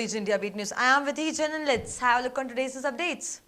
DG India Beat News. I am Vidhi Jan and let's have a look on today's news updates.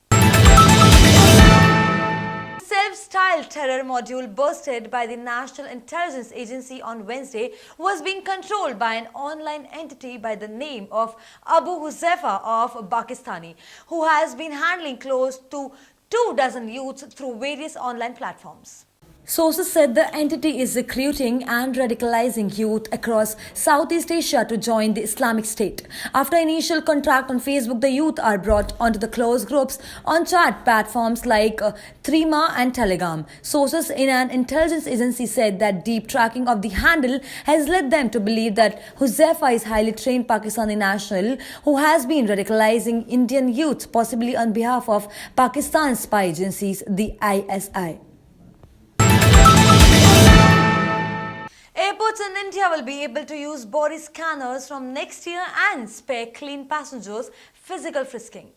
Self-styled terror module busted by the National Intelligence Agency on Wednesday was being controlled by an online entity by the name of Abu Huzaifa of Pakistani, who has been handling close to 24 youths through various online platforms. Sources said the entity is recruiting and radicalizing youth across Southeast Asia to join the Islamic State. After initial contact on Facebook, the youth are brought onto the closed groups on chat platforms like Threema and Telegram. Sources in an intelligence agency said that deep tracking of the handle has led them to believe that Huzaifa is highly trained Pakistani national who has been radicalizing Indian youth, possibly on behalf of Pakistan's spy agencies, the ISI. Airports in India will be able to use body scanners from next year and spare clean passengers physical frisking.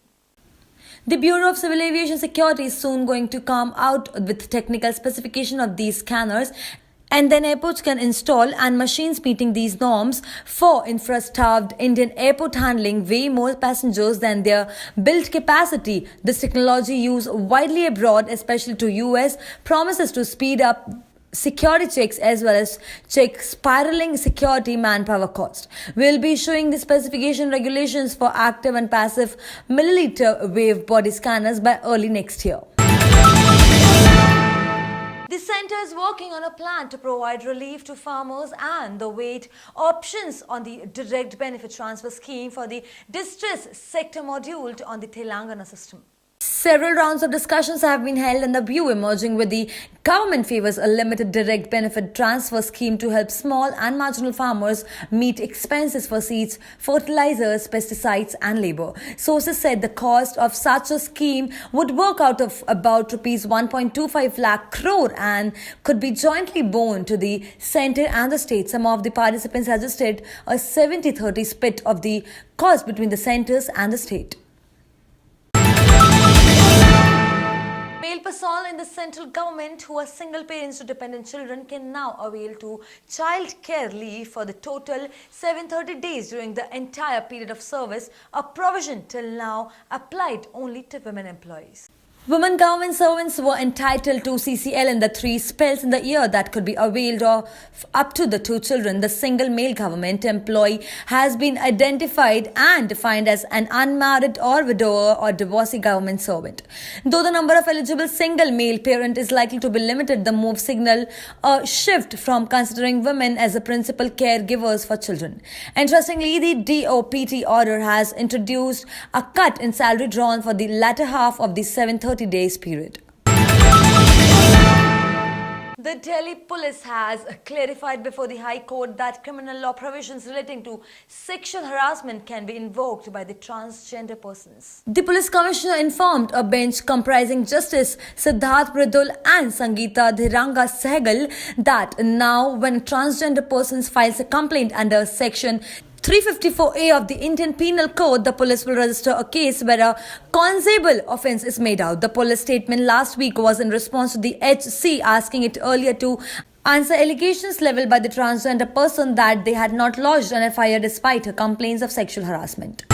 The Bureau of Civil Aviation Security is soon going to come out with technical specification of these scanners, and then airports can install and machines meeting these norms for infra-staffed Indian airport handling way more passengers than their built capacity. This technology used widely abroad, especially to US, promises to speed up security checks as well as check spiraling security manpower cost. We'll be issuing the specification regulations for active and passive milliliter wave body scanners by early next year. The centre is working on a plan to provide relief to farmers and the wait options on the direct benefit transfer scheme for the distress sector module on the Telangana system. Several rounds of discussions have been held and the view emerging with the government favours a limited direct benefit transfer scheme to help small and marginal farmers meet expenses for seeds, fertilizers, pesticides and labour. Sources said the cost of such a scheme would work out of about Rs 1.25 lakh crore and could be jointly borne to the centre and the state. Some of the participants suggested a 70-30 split of the cost between the centres and the state. Male personnel in the central government who are single parents to dependent children can now avail to child care leave for the total 730 days during the entire period of service, a provision till now applied only to women employees. Women government servants were entitled to CCL in the 3 spells in the year that could be availed of up to the 2 children. The single male government employee has been identified and defined as an unmarried or widower or divorcee government servant. Though the number of eligible single male parent is likely to be limited, the move signal a shift from considering women as the principal caregivers for children. Interestingly, the DOPT order has introduced a cut in salary drawn for the latter half of the 730 days period. The Delhi police has clarified before the High Court that criminal law provisions relating to sexual harassment can be invoked by the transgender persons. The police commissioner informed a bench comprising Justice Siddharth Mridul and Sangeeta Dhiranga Sehgal that now when transgender persons files a complaint under section 354A of the Indian Penal Code, the police will register a case where a cognizable offence is made out. The police statement last week was in response to the HC asking it earlier to answer allegations levelled by the transgender person that they had not lodged an FIR despite her complaints of sexual harassment.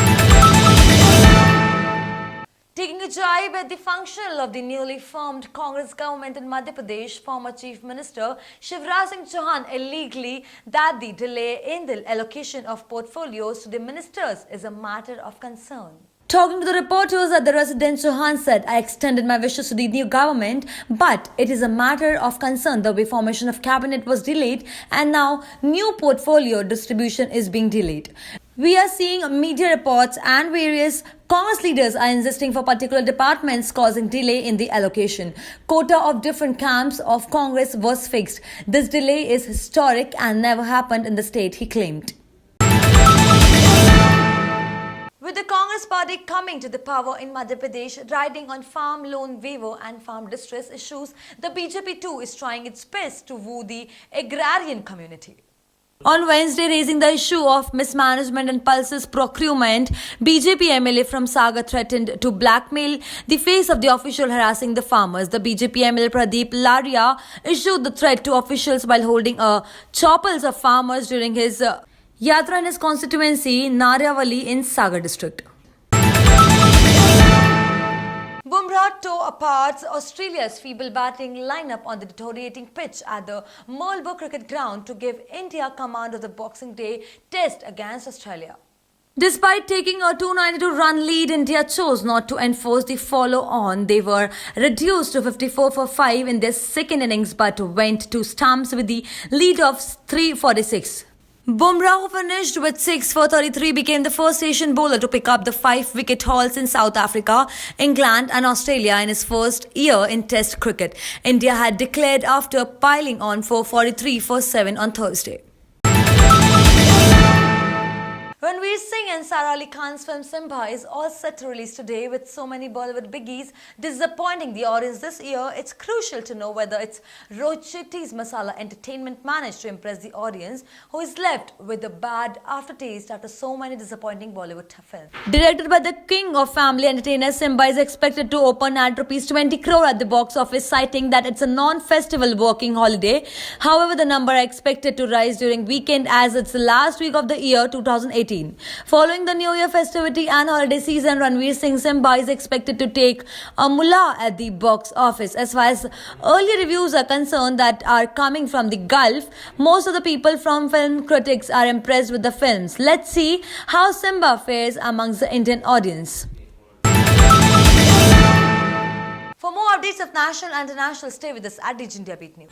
Taking a jibe at the functional of the newly formed Congress government in Madhya Pradesh, former Chief Minister Shivraj Singh Chauhan illegally that the delay in the allocation of portfolios to the ministers is a matter of concern. Talking to the reporters at the residence, Chauhan said, I extended my wishes to the new government, but it is a matter of concern. The way formation of cabinet was delayed and now new portfolio distribution is being delayed. We are seeing media reports and various Congress leaders are insisting for particular departments causing delay in the allocation. Quota of different camps of Congress was fixed. This delay is historic and never happened in the state, he claimed. With the Congress party coming to the power in Madhya Pradesh, riding on farm loan waiver and farm distress issues, the BJP too is trying its best to woo the agrarian community. On Wednesday, raising the issue of mismanagement and pulses procurement, BJP MLA from Sagar threatened to blackmail the face of the official harassing the farmers. The BJP MLA Pradeep Laria issued the threat to officials while holding a choppals of farmers during his Yatra in his constituency, Naryavali in Sagar district. Bumrah tore apart Australia's feeble batting lineup on the deteriorating pitch at the Marlborough Cricket Ground to give India command of the Boxing Day Test against Australia. Despite taking a 292-run lead, India chose not to enforce the follow-on. They were reduced to 54 for 5 in their second innings but went to stumps with the lead of 346. Bumrah, who finished with 6 for 33, became the first Asian bowler to pick up the 5-wicket hauls in South Africa, England and Australia in his first year in Test cricket. India had declared after piling on 443 for 7 on Thursday. Ranveer Singh and Sara Ali Khan's film Simba is all set to release today with so many Bollywood biggies disappointing the audience this year. It's crucial to know whether it's Rohit Shetty's Masala Entertainment managed to impress the audience, who is left with a bad aftertaste after so many disappointing Bollywood films. Directed by the king of family entertainers, Simba is expected to open at ₹20 crore at the box office, citing that it's a non-festival working holiday. However, the number are expected to rise during weekend as it's the last week of the year 2018. Following the New Year festivity and holiday season, Ranveer Singh Simba is expected to take a mullah at the box office. As far as early reviews are concerned that are coming from the Gulf, most of the people from film critics are impressed with the films. Let's see how Simba fares amongst the Indian audience. For more updates of national and international, stay with us at Digi India Beat News.